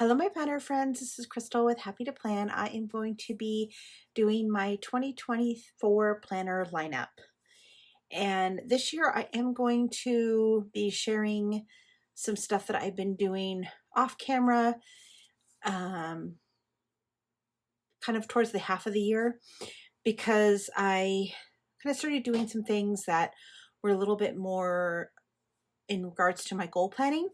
Hello, my planner friends. This is Crystal with Happy to Plan. I am going to be doing my 2024 planner lineup. And this year I am going to be sharing some stuff that I've been doing off camera, kind of towards the half of the year, because I kind of started doing some things that were a little bit more in regards to my goal planning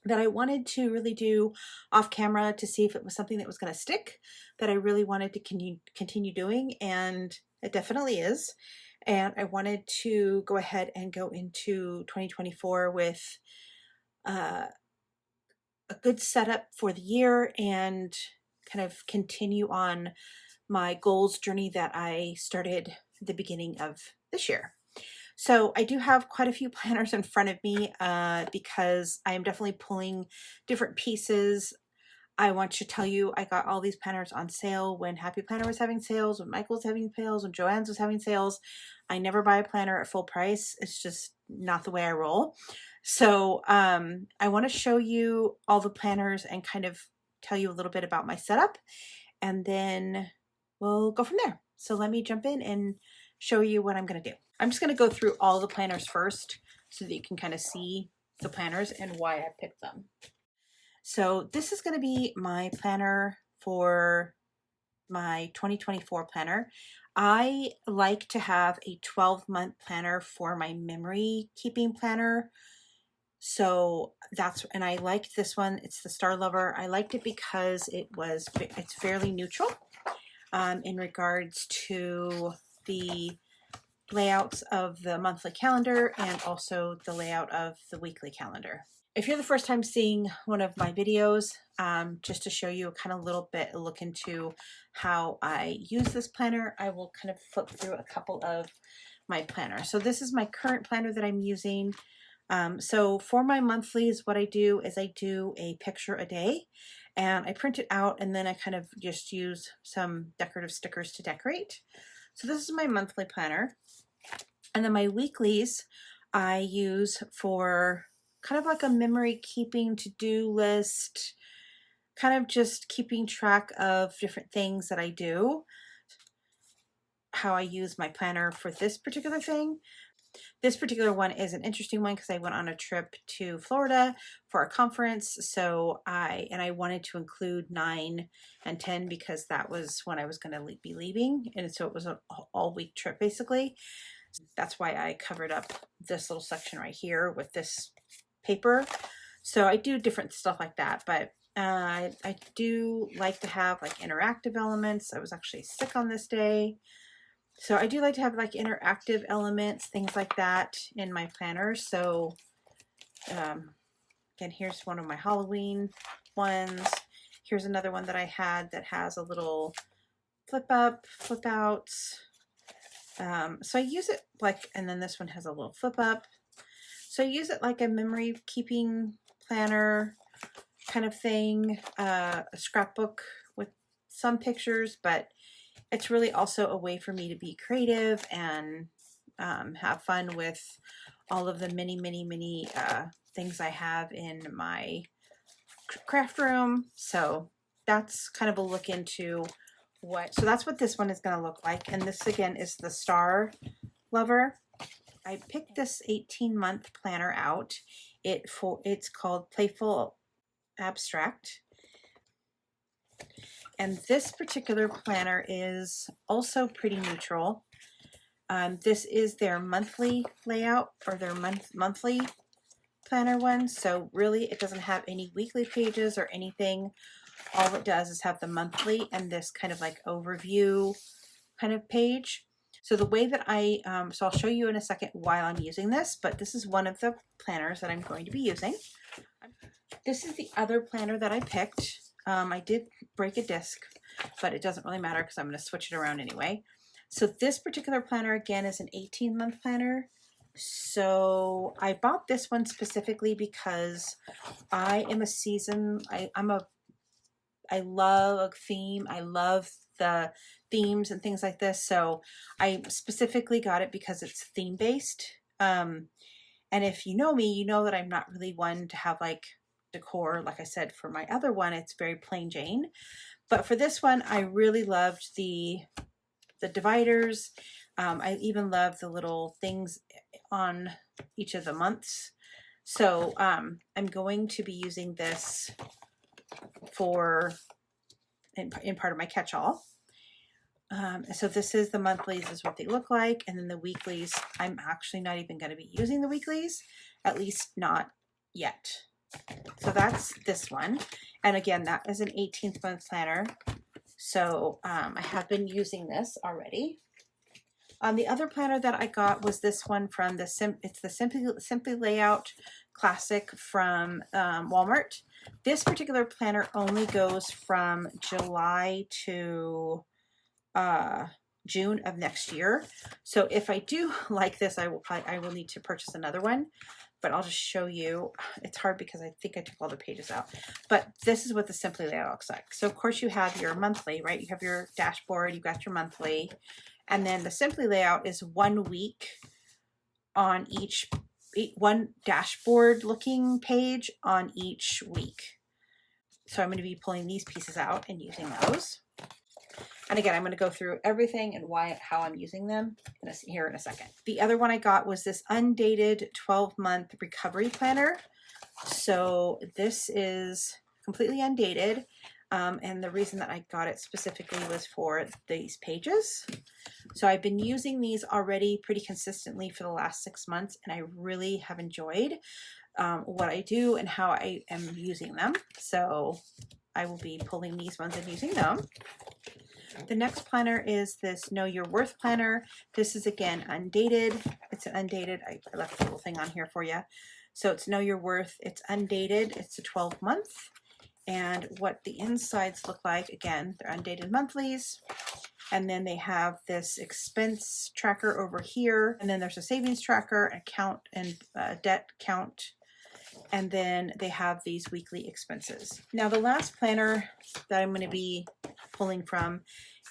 that I wanted to really do off camera to see if it was something that was going to stick, that I really wanted to continue doing, and it definitely is. And I wanted to go ahead and go into 2024 with uh, a good setup for the year and kind of continue on my goals journey that I started at the beginning of this year. So I do have quite a few planners in front of me because I am definitely pulling different pieces. I want to tell you, I got all these planners on sale when Happy Planner was having sales, when Michael's having sales, when Joann's was having sales. I never buy a planner at full price. It's just not the way I roll. So I want to show you all the planners and kind of tell you a little bit about my setup, and then we'll go from there. So let me jump in and show you what I'm going to do. I'm just going to go through all the planners first so that you can kind of see the planners and why I picked them. So this is going to be my planner for my 2024 planner. I like to have a 12-month planner for my memory keeping planner. So and I liked this one. It's the Star Lover. I liked it because it's fairly neutral in regards to the layouts of the monthly calendar and also the layout of the weekly calendar. If you're the first time seeing one of my videos, just to show you a kind of little bit look into how I use this planner, I will kind of flip through a couple of my planners. So this is my current planner that I'm using. So for my monthlies, what I do is I do a picture a day and I print it out, and then I kind of just use some decorative stickers to decorate. So this is my monthly planner. And then my weeklies I use for kind of like a memory keeping to-do list, kind of just keeping track of different things that I do, how I use my planner for this particular thing. This particular one is an interesting one because I went on a trip to Florida for a conference. So I wanted to include 9 and 10 because that was when I was going to be leaving. And so it was an all-week trip basically. That's why I covered up this little section right here with this paper. So I do different stuff like that, but I do like to have like interactive elements. I was actually sick on this day. So I do like to have like interactive elements, things like that in my planner. So again, here's one of my Halloween ones. Here's another one that I had that has a little flip up, flip outs. So I use it like, and then this one has a little flip up. So I use it like a memory keeping planner kind of thing, a scrapbook with some pictures, but it's really also a way for me to be creative and have fun with all of the many things I have in my craft room. So that's kind of a look into so that's what this one is going to look like. And this again is the Star Lover. I picked this 18-month planner out. It's called Playful Abstract. And this particular planner is also pretty neutral. This is their monthly layout, or their monthly planner one. So really it doesn't have any weekly pages or anything. All it does is have the monthly and this kind of like overview kind of page. So the way that so I'll show you in a second while I'm using this, but this is one of the planners that I'm going to be using. This is the other planner that I picked. I did break a disc, but it doesn't really matter because I'm going to switch it around anyway. So this particular planner again is an 18-month planner. So I bought this one specifically because I am I love a theme. I love the themes and things like this. So I specifically got it because it's theme based. And if you know me, you know that I'm not really one to have like decor. Like I said, for my other one, it's very plain Jane. But for this one, I really loved the dividers. I even love the little things on each of the months. So I'm going to be using this for in part of my catch-all. So this is the monthlies, is what they look like, and then the weeklies, I'm actually not even going to be using the weeklies, at least not yet. So that's this one, and again, that is an 18th month planner. So I have been using this already. The other planner that I got was this one from the Simply Layout Classic from Walmart. This particular planner only goes from July to June of next year. So if I do like this, I will need to purchase another one, but I'll just show you. It's hard because I think I took all the pages out, but this is what the Simply Layout looks like. So of course you have your monthly, right? You have your dashboard, you got your monthly, and then the Simply Layout is 1 week on one dashboard looking page on each week. So I'm going to be pulling these pieces out and using those. And again, I'm going to go through everything and how I'm using them here in a second. The other one I got was this undated 12-month recovery planner. So this is completely undated. And the reason that I got it specifically was for these pages. So I've been using these already pretty consistently for the last 6 months, and I really have enjoyed what I do and how I am using them. So I will be pulling these ones and using them. The next planner is this Know Your Worth planner. This is again undated. It's undated. I left a little thing on here for you. So it's Know Your Worth. It's undated. It's a 12-month. And what the insides look like, again, they're undated monthlies. And then they have this expense tracker over here. And then there's a savings tracker, account, and debt count. And then they have these weekly expenses. Now the last planner that I'm going to be pulling from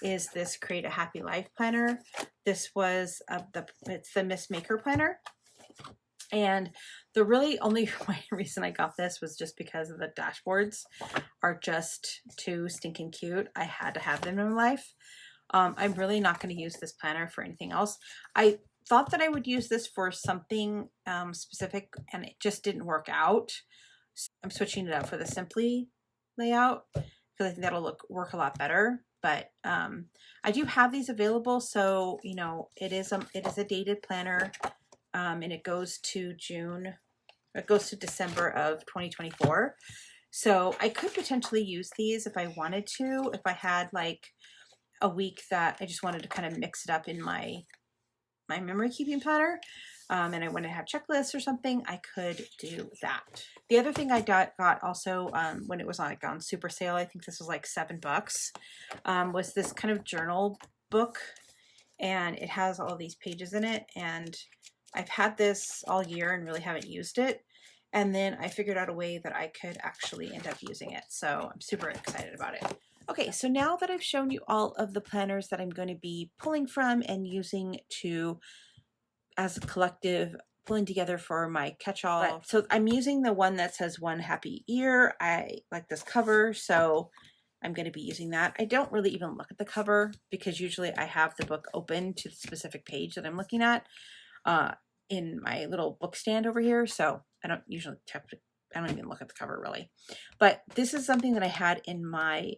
is this Create a Happy Life planner. This was it's the Miss Maker planner. And the really only reason I got this was just because of the dashboards are just too stinking cute. I had to have them in my life. I'm really not going to use this planner for anything else. I thought that I would use this for something specific, and it just didn't work out. So I'm switching it up for the Simply Layout because I think that'll work a lot better. But I do have these available, so you know it is a dated planner, and it goes to December of 2024. So I could potentially use these if I wanted to, if I had like a week that I just wanted to kind of mix it up in my memory keeping planner, and I want to have checklists or something, I could do that. The other thing I got also when it was on super sale, I think this was like $7, was this kind of journal book, and it has all these pages in it, and I've had this all year and really haven't used it. And then I figured out a way that I could actually end up using it. So I'm super excited about it. Okay, so now that I've shown you all of the planners that I'm going to be pulling from and using as a collective, pulling together for my catch-all. So I'm using the one that says One Happy Year. I like this cover, so I'm going to be using that. I don't really even look at the cover because usually I have the book open to the specific page that I'm looking at in my little book stand over here. So I don't usually I don't even look at the cover really. But this is something that I had in my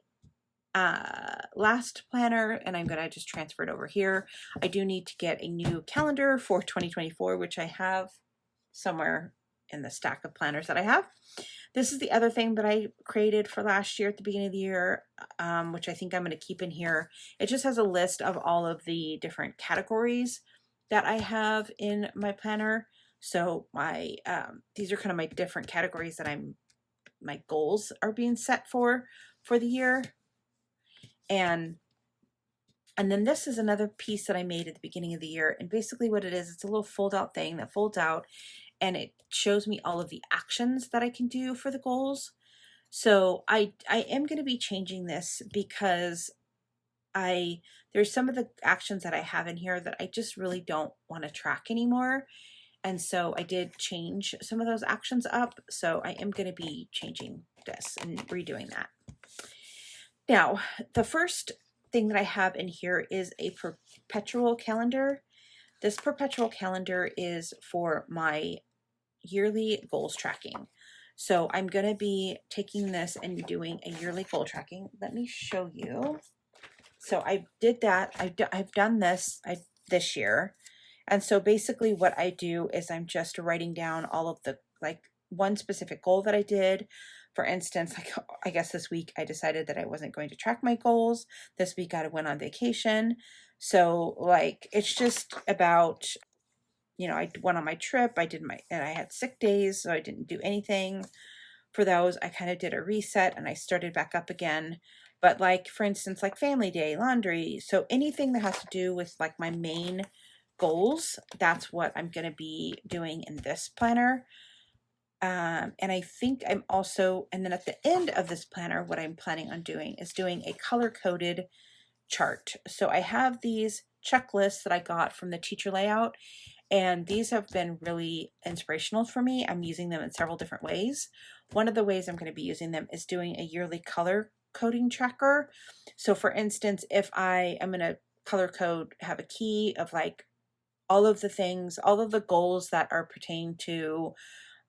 last planner, and I'm going to just transfer it over here. I do need to get a new calendar for 2024, which I have somewhere in the stack of planners that I have. This is the other thing that I created for last year at the beginning of the year, which I think I'm going to keep in here. It just has a list of all of the different categories that I have in my planner. So my these are kind of my different categories that my goals are being set for the year. And then this is another piece that I made at the beginning of the year. And basically what it is, it's a little fold out thing that folds out, and it shows me all of the actions that I can do for the goals. So I am going to be changing this because there's some of the actions that I have in here that I just really don't want to track anymore. And so I did change some of those actions up. So I am going to be changing this and redoing that. Now, the first thing that I have in here is a perpetual calendar. This perpetual calendar is for my yearly goals tracking. So I'm going to be taking this and doing a yearly goal tracking. Let me show you. So I did that. I've done this this year. And so basically what I do is I'm just writing down all of the, like, one specific goal that I did. For instance, like, I guess this week I decided that I wasn't going to track my goals. This week I went on vacation. So like, it's just about, you know, I went on my trip, and I had sick days, so I didn't do anything for those. I kind of did a reset and I started back up again. But like, for instance, like family day, laundry, so anything that has to do with like my main goals, that's what I'm going to be doing in this planner. And I think I'm also, and then at the end of this planner, what I'm planning on doing is doing a color-coded chart. So I have these checklists that I got from the teacher layout, and these have been really inspirational for me. I'm using them in several different ways. One of the ways I'm going to be using them is doing a yearly color coding tracker. So for instance, if I am going to color code, have a key of like all of the things, all of the goals that are pertaining to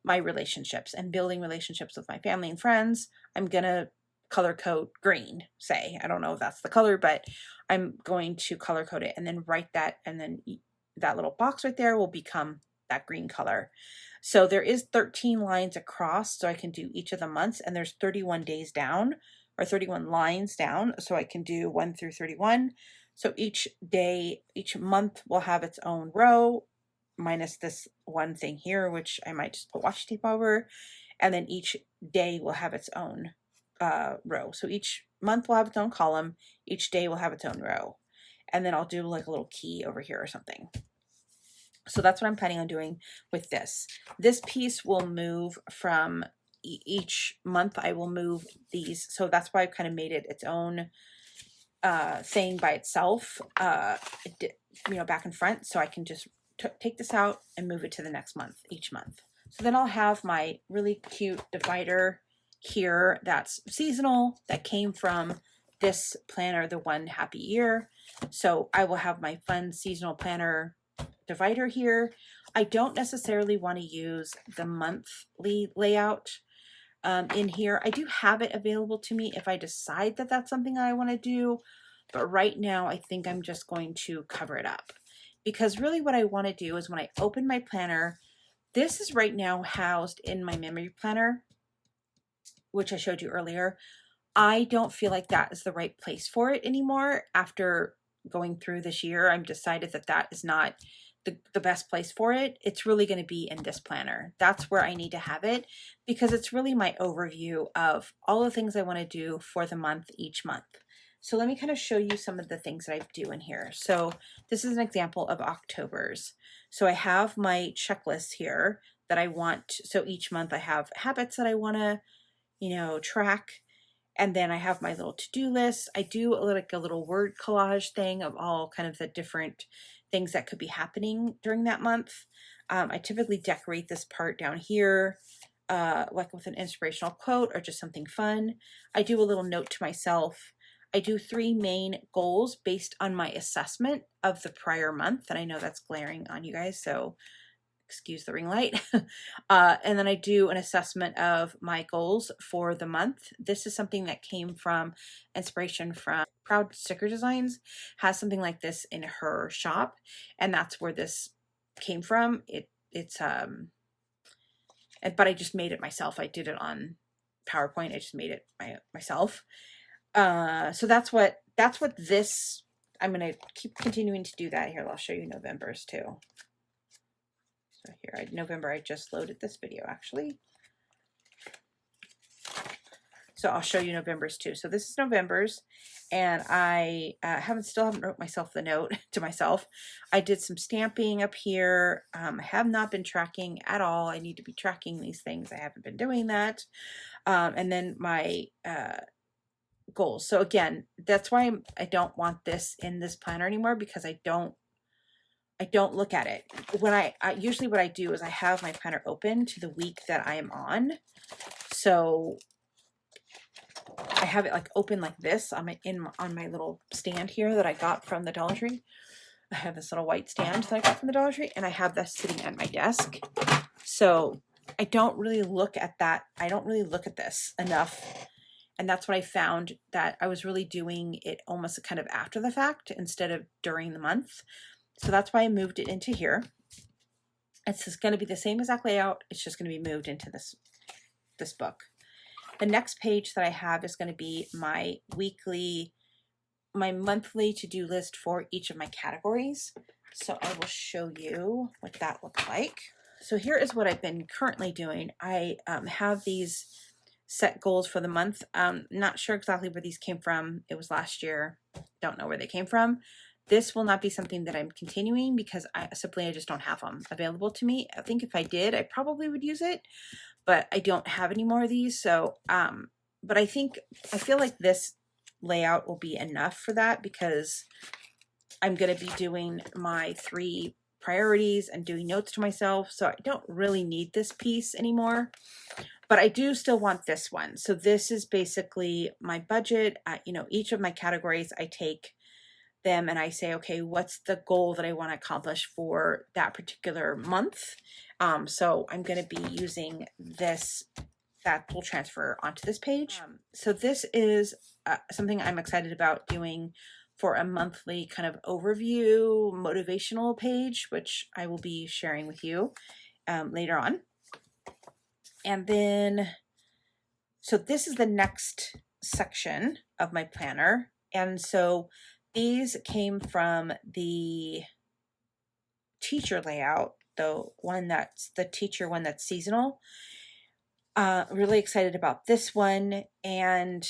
my relationships and building relationships with my family and friends, I'm going to color code green, say. I don't know if that's the color, but I'm going to color code it and then write that, and then that little box right there will become that green color. So there is 13 lines across, so I can do each of the months, and there's 31 days down, or 31 lines down, so I can do 1 through 31. So each day, each month will have its own row, minus this one thing here, which I might just put washi tape over, and then each day will have its own row. So each month will have its own column, each day will have its own row, and then I'll do like a little key over here or something. So that's what I'm planning on doing with this. This piece will move from each month. I will move these. So that's why I've kind of made it its own thing by itself, you know, back and front. So I can just take this out and move it to the next month, each month. So then I'll have my really cute divider here that's seasonal, that came from this planner, the One Happy Year. So I will have my fun seasonal planner divider here. I don't necessarily want to use the monthly layout in here. I do have it available to me if I decide that that's something I want to do, but right now I think I'm just going to cover it up, because really what I want to do is when I open my planner, this is right now housed in my memory planner, which I showed you earlier. I don't feel like that is the right place for it anymore. After going through this year, I've decided that that is not the best place for it. It's really going to be in this planner. That's where I need to have it, because it's really my overview of all the things I want to do for the month each month. So let me kind of show you some of the things that I do in here. So this is an example of October's. So I have my checklist here that I want. So each month I have habits that I want to, you know, track. And then I have my little to-do list. I do like a little word collage thing of all kind of the different things that could be happening during that month. I typically decorate this part down here, like with an inspirational quote or just something fun. I do a little note to myself. I do 3 main goals based on my assessment of the prior month. And I know that's glaring on you guys, so excuse the ring light. And then I do an assessment of my goals for the month. This is something that came from inspiration from Proud Sticker Designs, has something like this in her shop, and that's where this came from. But I just made it myself. I did it on PowerPoint. I just made it myself. So that's what this, I'm going to keep continuing to do that here. I'll show you November's too. So here, November, I just loaded this video actually. So I'll show you November's too. So this is November's, and I still haven't wrote myself the note to myself. I did some stamping up here. I have not been tracking at all. I need to be tracking these things. I haven't been doing that. And then my goals. So again, that's why I don't want this in this planner anymore, because I don't I don't look at it. When I usually what I do is I have my planner open to the week that I am on. So I have it like open like this on my little stand here that I got from the Dollar Tree. I have this little white stand that I got from the Dollar Tree, and I have that sitting at my desk. So I don't really look at that. I don't really look at this enough. And that's what I found, that I was really doing it almost kind of after the fact instead of during the month. So that's why I moved it into here. It's just going to be the same exact layout. It's just going to be moved into this book. The next page that I have is going to be my monthly to-do list for each of my categories. So I will show you what that looks like. So here is what I've been currently doing. I have these set goals for the month. Not sure exactly where these came from. It was last year. Don't know where they came from. This will not be something that I'm continuing because I just don't have them available to me. I think if I did, I probably would use it, but I don't have any more of these. So, but I feel like this layout will be enough for that, because I'm going to be doing my 3 priorities and doing notes to myself. So I don't really need this piece anymore, but I do still want this one. So this is basically my budget. Each of my categories, I take them and I say, okay, what's the goal that I want to accomplish for that particular month? So I'm going to be using that will transfer onto this page. So this is something I'm excited about doing for a monthly kind of overview motivational page, which I will be sharing with you later on. And then, so this is the next section of my planner. And so these came from the teacher layout, the teacher one that's seasonal. Really excited about this one, and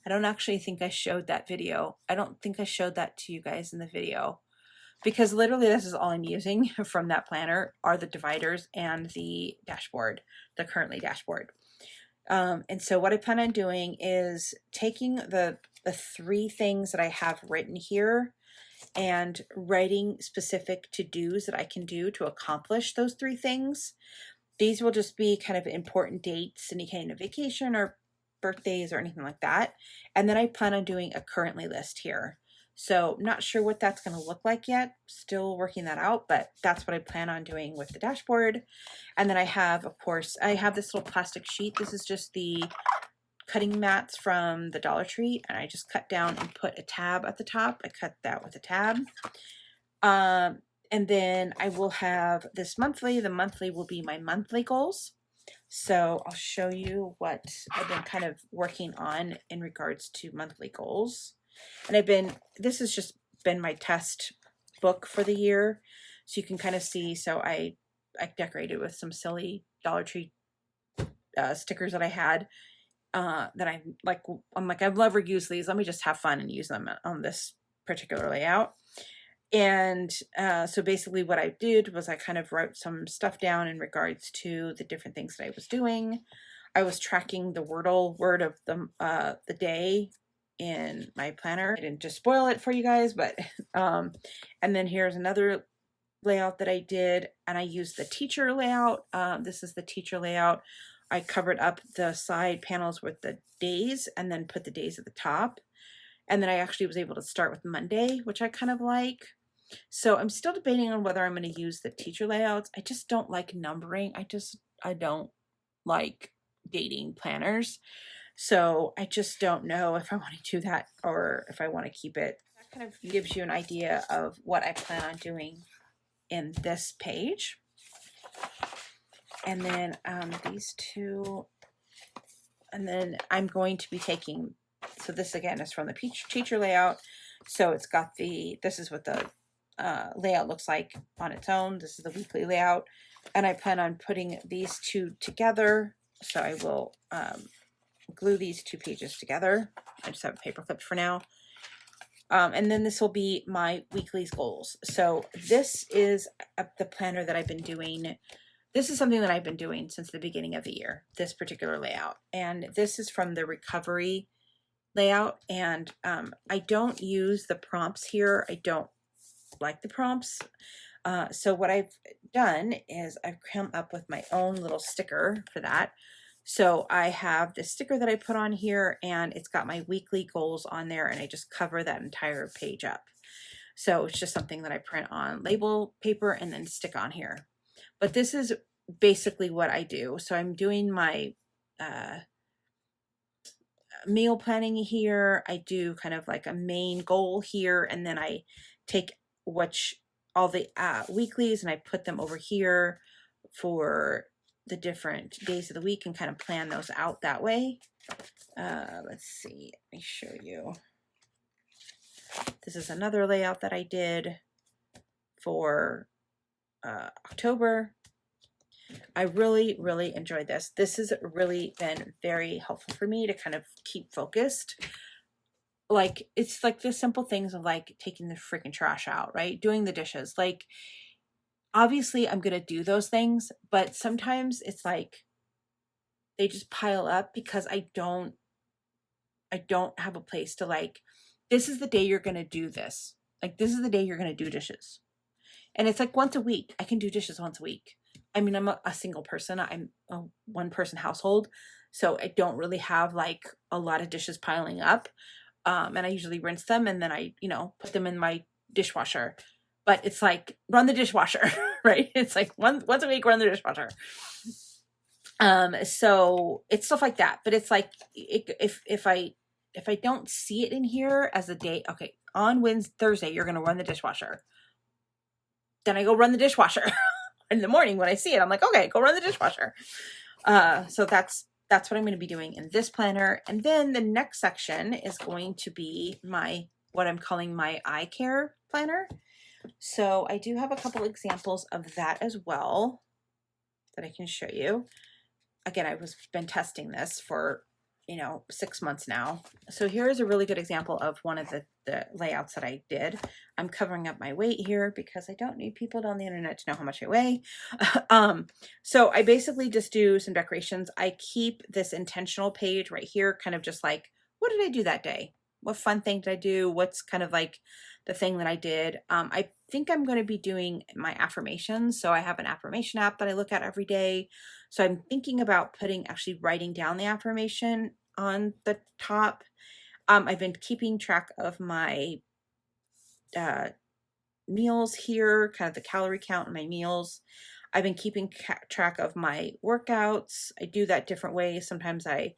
I don't actually think I showed that video. I don't think I showed that to you guys in the video, because literally this is all I'm using from that planner are the dividers and the dashboard, the Currently dashboard. And so what I plan on doing is taking the 3 things that I have written here and writing specific to-dos that I can do to accomplish those 3 things. These will just be kind of important dates, any kind of vacation or birthdays or anything like that. And then I plan on doing a currently list here. So not sure what that's going to look like yet. Still working that out, but that's what I plan on doing with the dashboard. And then I have, of course, I have this little plastic sheet. This is just the cutting mats from the Dollar Tree, and I just cut down and put a tab at the top. I cut that with a tab. And then I will have this monthly. The monthly will be my monthly goals. So I'll show you what I've been kind of working on in regards to monthly goals. And this has just been my test book for the year. So you can kind of see, so I decorated with some silly Dollar Tree stickers that I had that I'm like, I've never used these. Let me just have fun and use them on this particular layout. And so basically what I did was I kind of wrote some stuff down in regards to the different things that I was doing. I was tracking the Wordle word of the day in my planner. I didn't just spoil it for you guys, but and then here's another layout that I did, and I used the teacher layout. This is the teacher layout. I covered up the side panels with the days and then put the days at the top. And then I actually was able to start with Monday, which I kind of like. So I'm still debating on whether I'm going to use the teacher layouts. I just don't like numbering. I don't like dating planners. So I just don't know if I want to do that or if I want to keep it. That kind of gives you an idea of what I plan on doing in this page. And then these 2, and then I'm going to be taking, so this again is from the teacher layout. So it's got this is what the layout looks like on its own. This is the weekly layout, and I plan on putting these 2 together. So I will glue these 2 pages together. I just have a paper clip for now. And then this will be my weekly goals. So this is the planner that I've been doing. This is something that I've been doing since the beginning of the year, this particular layout. And this is from the recovery layout. And I don't use the prompts here. I don't like the prompts. So what I've done is I've come up with my own little sticker for that. So I have this sticker that I put on here, and it's got my weekly goals on there, and I just cover that entire page up. So it's just something that I print on label paper and then stick on here. But this is basically what I do. So I'm doing my meal planning here. I do kind of like a main goal here, and then I take all the weeklies and I put them over here for the different days of the week and kind of plan those out that way. Let's see, let me show you. This is another layout that I did for October. I really, really enjoyed this. This has really been very helpful for me to kind of keep focused. Like, it's like the simple things of like taking the freaking trash out, right? Doing the dishes. Like, obviously I'm going to do those things, but sometimes it's like they just pile up because I don't have a place to like, this is the day you're going to do this. Like, this is the day you're going to do dishes. And it's like once a week. I can do dishes once a week. I mean, I'm a single person. I'm a one person household. So I don't really have like a lot of dishes piling up. And I usually rinse them and then I, put them in my dishwasher. But it's like, run the dishwasher, right? It's like once a week, run the dishwasher. So it's stuff like that. But it's like, if I don't see it in here as a day, okay, on Thursday, you're going to run the dishwasher. Then I go run the dishwasher in the morning when I see it. I'm like, okay, go run the dishwasher. So that's what I'm going to be doing in this planner. And then the next section is going to be what I'm calling my eye care planner. So I do have a couple examples of that as well that I can show you. Again, I've been testing this for 6 months now. So here is a really good example of one of the layouts that I did. I'm covering up my weight here because I don't need people on the internet to know how much I weigh. So I basically just do some decorations. I keep this intentional page right here, kind of just like, what did I do that day? What fun thing did I do? What's kind of like the thing that I did? I think I'm going to be doing my affirmations. So I have an affirmation app that I look at every day. So I'm thinking about actually writing down the affirmation on the top. I've been keeping track of my meals here, kind of the calorie count in my meals. I've been keeping track of my workouts. I do that different ways. Sometimes I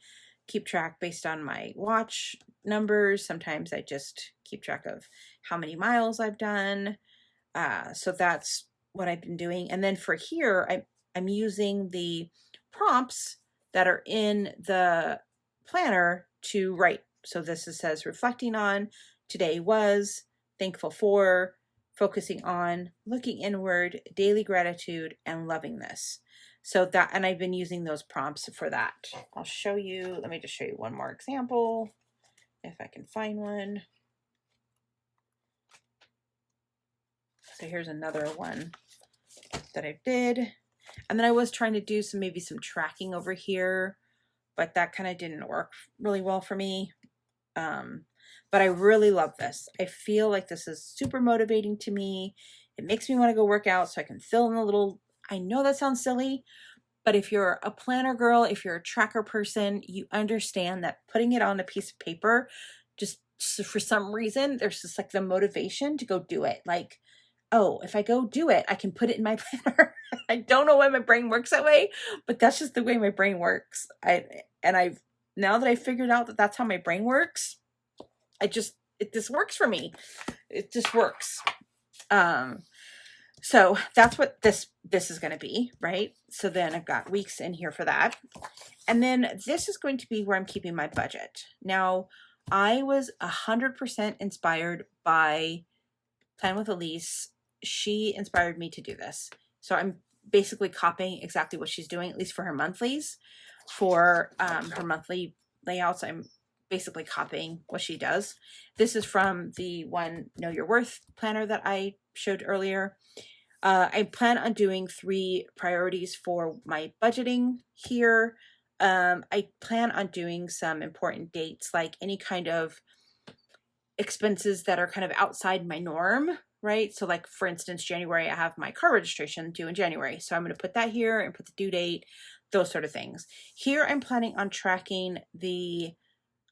keep track based on my watch numbers. Sometimes I just keep track of how many miles I've done. So that's what I've been doing. And then for here, I'm using the prompts that are in the planner to write. So this says reflecting on, today was, thankful for, focusing on, looking inward, daily gratitude, and loving this. So that, and I've been using those prompts for that. I'll show you, let me just show you one more example, if I can find one. So here's another one that I did. And then I was trying to do maybe some tracking over here, but that kind of didn't work really well for me. But I really love this. I feel like this is super motivating to me. It makes me want to go work out so I can fill in a little, I know that sounds silly, but if you're a planner girl, if you're a tracker person, you understand that putting it on a piece of paper, just for some reason, there's just like the motivation to go do it. Like, oh, if I go do it, I can put it in my planner. I don't know why my brain works that way, but that's just the way my brain works. Now that I figured out that that's how my brain works, it just works for me. It just works. So that's what this is going to be, right? So then I've got weeks in here for that. And then this is going to be where I'm keeping my budget. Now, I was 100% inspired by Plan with Elise. She inspired me to do this. So I'm basically copying exactly what she's doing, at least for her monthlies. For her monthly layouts, I'm basically copying what she does. This is from the one Know Your Worth planner that I showed earlier. I plan on doing 3 priorities for my budgeting here. I plan on doing some important dates, like any kind of expenses that are kind of outside my norm. right? So like for instance, January, I have my car registration due in January. So I'm going to put that here and put the due date, those sort of things. Here I'm planning on tracking the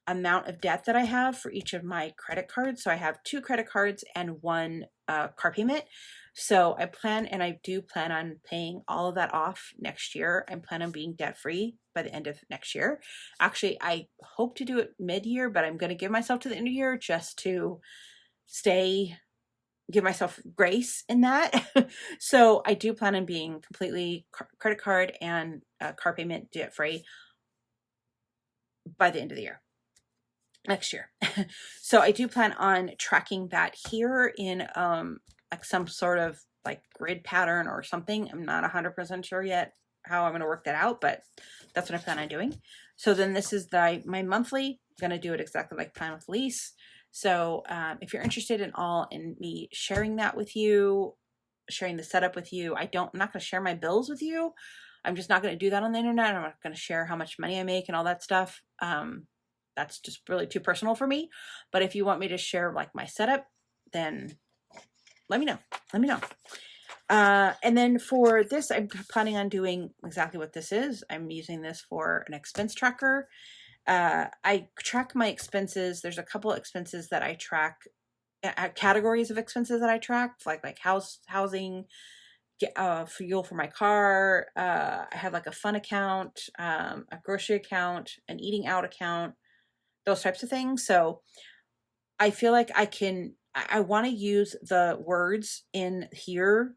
amount of debt that I have for each of my credit cards. So I have 2 credit cards and 1 car payment. So I do plan on paying all of that off next year. I plan on being debt free by the end of next year. Actually, I hope to do it mid-year, but I'm going to give myself to the end of the year just to give myself grace in that. So I do plan on being completely credit card and car payment debt free by the end of the year. Next year. So I do plan on tracking that here in like some sort of like grid pattern or something. I'm not 100% sure yet how I'm going to work that out, but that's what I plan on doing. So then this is my monthly. I'm going to do it exactly like Plan with Elise. So if you're interested in me sharing that with you, sharing the setup with you, I'm not going to share my bills with you. I'm just not going to do that on the internet. I'm not going to share how much money I make and all that stuff. That's just really too personal for me. But if you want me to share like my setup, then let me know. Let me know. And then for this, I'm planning on doing exactly what this is. I'm using this for an expense tracker. I track my expenses. There's a couple of expenses that I track, categories of expenses that I track, like housing, fuel for my car. I have like a fun account, a grocery account, an eating out account, those types of things. So I feel like I want to use the words in here.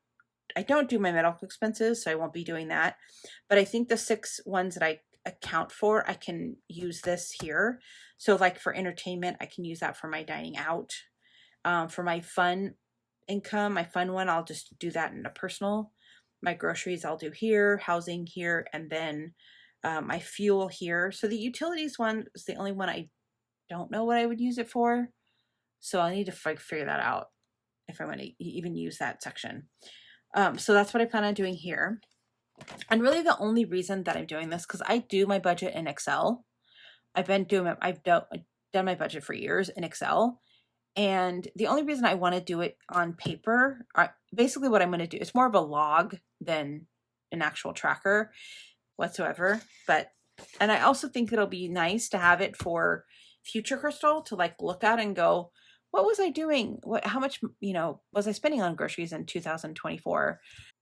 I don't do my medical expenses, so I won't be doing that. But I think the 6 ones that I account for, I can use this here. So like for entertainment, I can use that for my dining out. For my fun income, my fun one, I'll just do that in a personal. My groceries I'll do here, housing here, and then my fuel here. So the utilities one is the only one I don't know what I would use it for. So I need to figure that out if I'm going to even use that section. So that's what I plan on doing here. And really the only reason that I'm doing this, because I do my budget in Excel. I've done my budget for years in Excel. And the only reason I want to do it on paper, basically what I'm going to do, it's more of a log than an actual tracker whatsoever. And I also think it'll be nice to have it for future Crystal to like look at and go, what was I doing? How much, was I spending on groceries in 2024?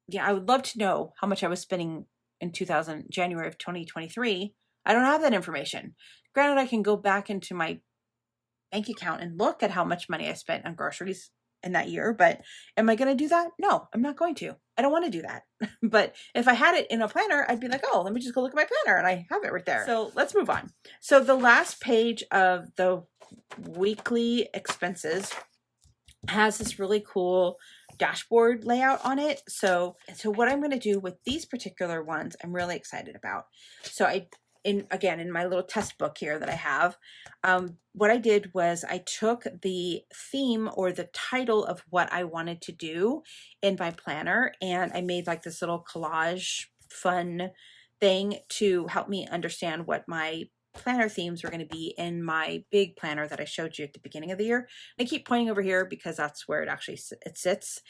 Yeah, I would love to know how much I was spending in January of 2023. I don't have that information. Granted, I can go back into my bank account and look at how much money I spent on groceries in that year, but am I going to do that? No, I'm not going to. I don't want to do that. But if I had it in a planner, I'd be like, oh, let me just go look at my planner, and I have it right there. So let's move on. So the last page of the weekly expenses has this really cool dashboard layout on it. So what I'm going to do with these particular ones, I'm really excited about. So in my little test book here that I have, what I did was I took the theme or the title of what I wanted to do in my planner, and I made like this little collage fun thing to help me understand what my planner themes were going to be in my big planner that I showed you at the beginning of the year. I keep pointing over here because that's where it sits.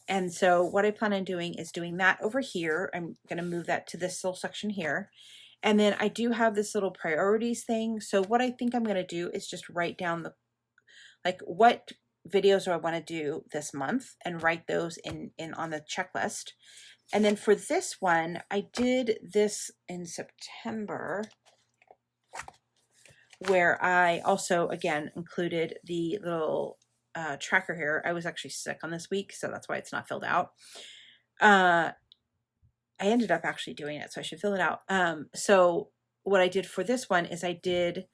And so what I plan on doing is doing that over here. I'm going to move that to this little section here. And then I do have this little priorities thing. So what I think I'm going to do is just write down what videos do I want to do this month and write those in on the checklist. And then for this one, I did this in September, where I also, again, included the little tracker here. I was actually sick on this week, so that's why it's not filled out. I ended up actually doing it, so I should fill it out. So what I did for this one is I did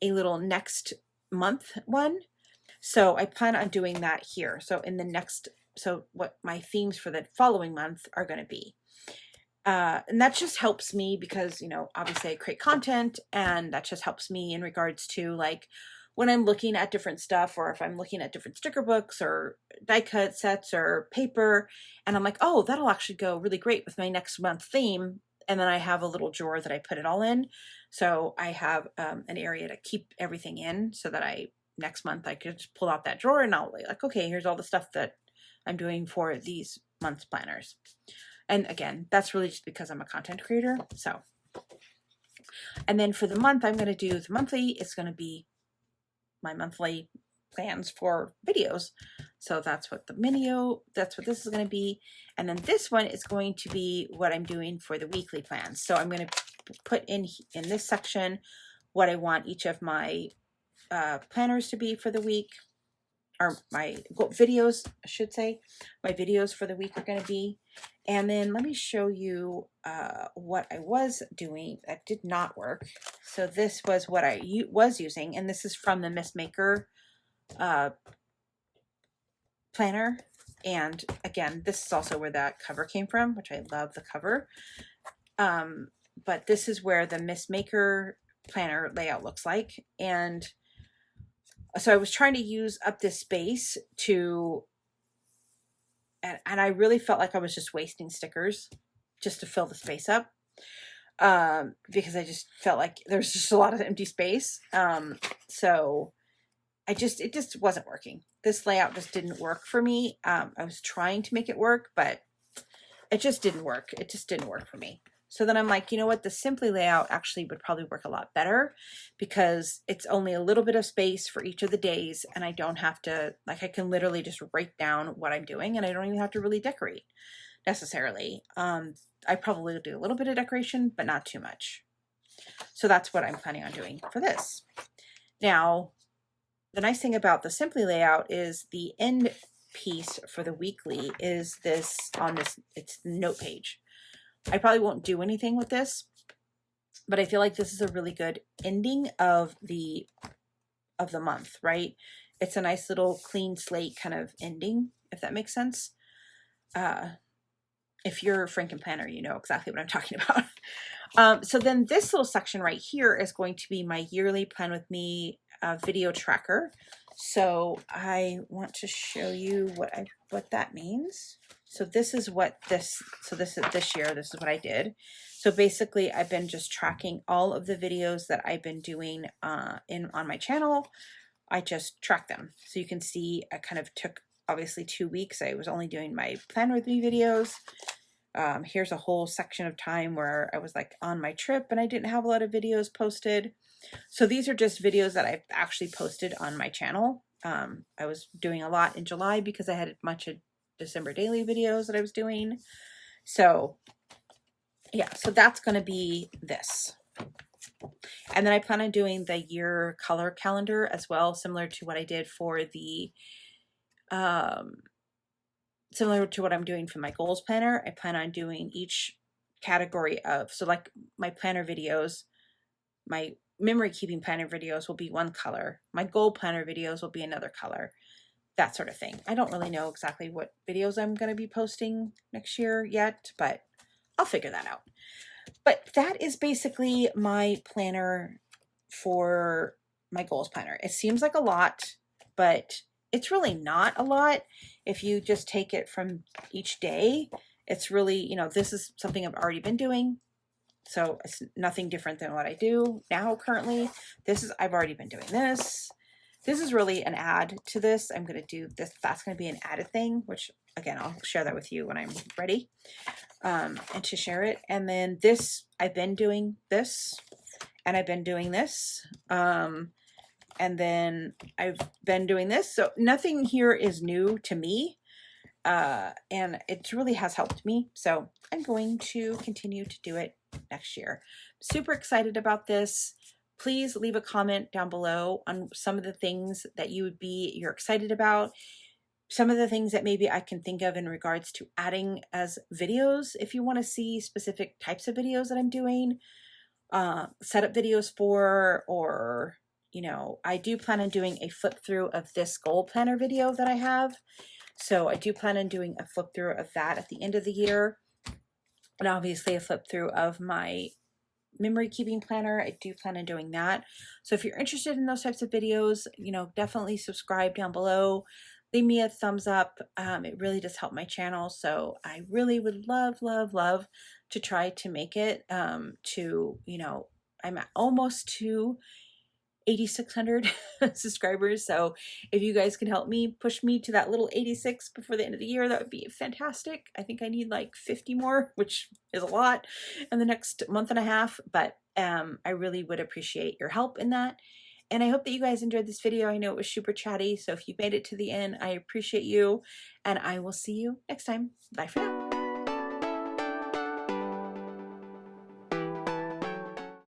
a little next month one. So I plan on doing that here. So what my themes for the following month are going to be. And that just helps me because, obviously I create content, and that just helps me in regards to like when I'm looking at different stuff, or if I'm looking at different sticker books or die cut sets or paper, and I'm like, oh, that'll actually go really great with my next month theme. And then I have a little drawer that I put it all in. So I have an area to keep everything in so that next month I could just pull out that drawer and I'll be like, okay, here's all the stuff that I'm doing for these month planners. And again, that's really just because I'm a content creator. So, and then for the month, I'm going to do the monthly. It's going to be my monthly plans for videos. So that's what that's what this is going to be. And then this one is going to be what I'm doing for the weekly plans. So I'm going to put in this section what I want each of my planners to be for the week, or my videos, I should say. My videos for the week are going to be. And then let me show you what I was doing that did not work. So this was what I was using, and this is from the Missmaker planner. And again, this is also where that cover came from, which I love the cover. But this is where the Missmaker planner layout looks like. And so I was trying to use up this space to, and I really felt like I was just wasting stickers just to fill the space up, because I just felt like there's just a lot of empty space. So it just wasn't working. This layout just didn't work for me. I was trying to make it work, but it just didn't work. It just didn't work for me. So then I'm like, you know what? The Simply layout actually would probably work a lot better, because it's only a little bit of space for each of the days, and I don't have to, like, I can literally just write down what I'm doing, and I don't even have to really decorate necessarily. I probably will do a little bit of decoration, but not too much. So that's what I'm planning on doing for this. Now, the nice thing about the Simply layout is the end piece for the weekly is this on this, it's the note page. I probably won't do anything with this, but I feel like this is a really good ending of the month, right? It's a nice little clean slate kind of ending, if that makes sense. If you're a Franken planner, you know exactly what I'm talking about. So then this little section right here is going to be my yearly Plan With Me video tracker. So I want to show you what that means. So this is what this year, this is what I did. So basically I've been just tracking all of the videos that I've been doing on my channel. I just track them. So you can see I kind of took obviously 2 weeks. I was only doing my Plan With Me videos. Here's a whole section of time where I was like on my trip and I didn't have a lot of videos posted. So these are just videos that I've actually posted on my channel. I was doing a lot in July because I had a bunch of December daily videos that I was doing. So yeah, so that's going to be this. And then I plan on doing the year color calendar as well, similar to what I did for the, similar to what I'm doing for my goals planner. I plan on doing each category of, so like my planner videos, my memory keeping planner videos will be one color. My goal planner videos will be another color. That sort of thing. I don't really know exactly what videos I'm going to be posting next year yet, but I'll figure that out. But that is basically my planner for my goals planner. It seems like a lot, but it's really not a lot. If you just take it from each day, it's really, you know, this is something I've already been doing. So it's nothing different than what I do now currently. I've already been doing this. This is really an add to this. I'm going to do this. That's going to be an added thing, which again, I'll share that with you when I'm ready and to share it. And then this, I've been doing this and I've been doing this. And then I've been doing this. So nothing here is new to me. And it really has helped me. So I'm going to continue to do it next year. Super excited about this. Please leave a comment down below on some of the things that you're excited about. Some of the things that maybe I can think of in regards to adding as videos. If you want to see specific types of videos that I'm doing, setup videos for, or, you know, I do plan on doing a flip through of this goal planner video that I have. So I do plan on doing a flip through of that at the end of the year. And obviously a flip through of my memory keeping planner. I do plan on doing that. So if you're interested in those types of videos, you know, definitely subscribe down below. Leave me a thumbs up. It really does help my channel. So I really would love, love, love to try to make it to, you know, I'm almost to 8,600 subscribers. So if you guys can help me push me to that little 86 before the end of the year, that would be fantastic. I think I need like 50 more, which is a lot in the next month and a half, but I really would appreciate your help in that. And I hope that you guys enjoyed this video. I know it was super chatty, so if you made it to the end, I appreciate you, and I will see you next time. Bye for now.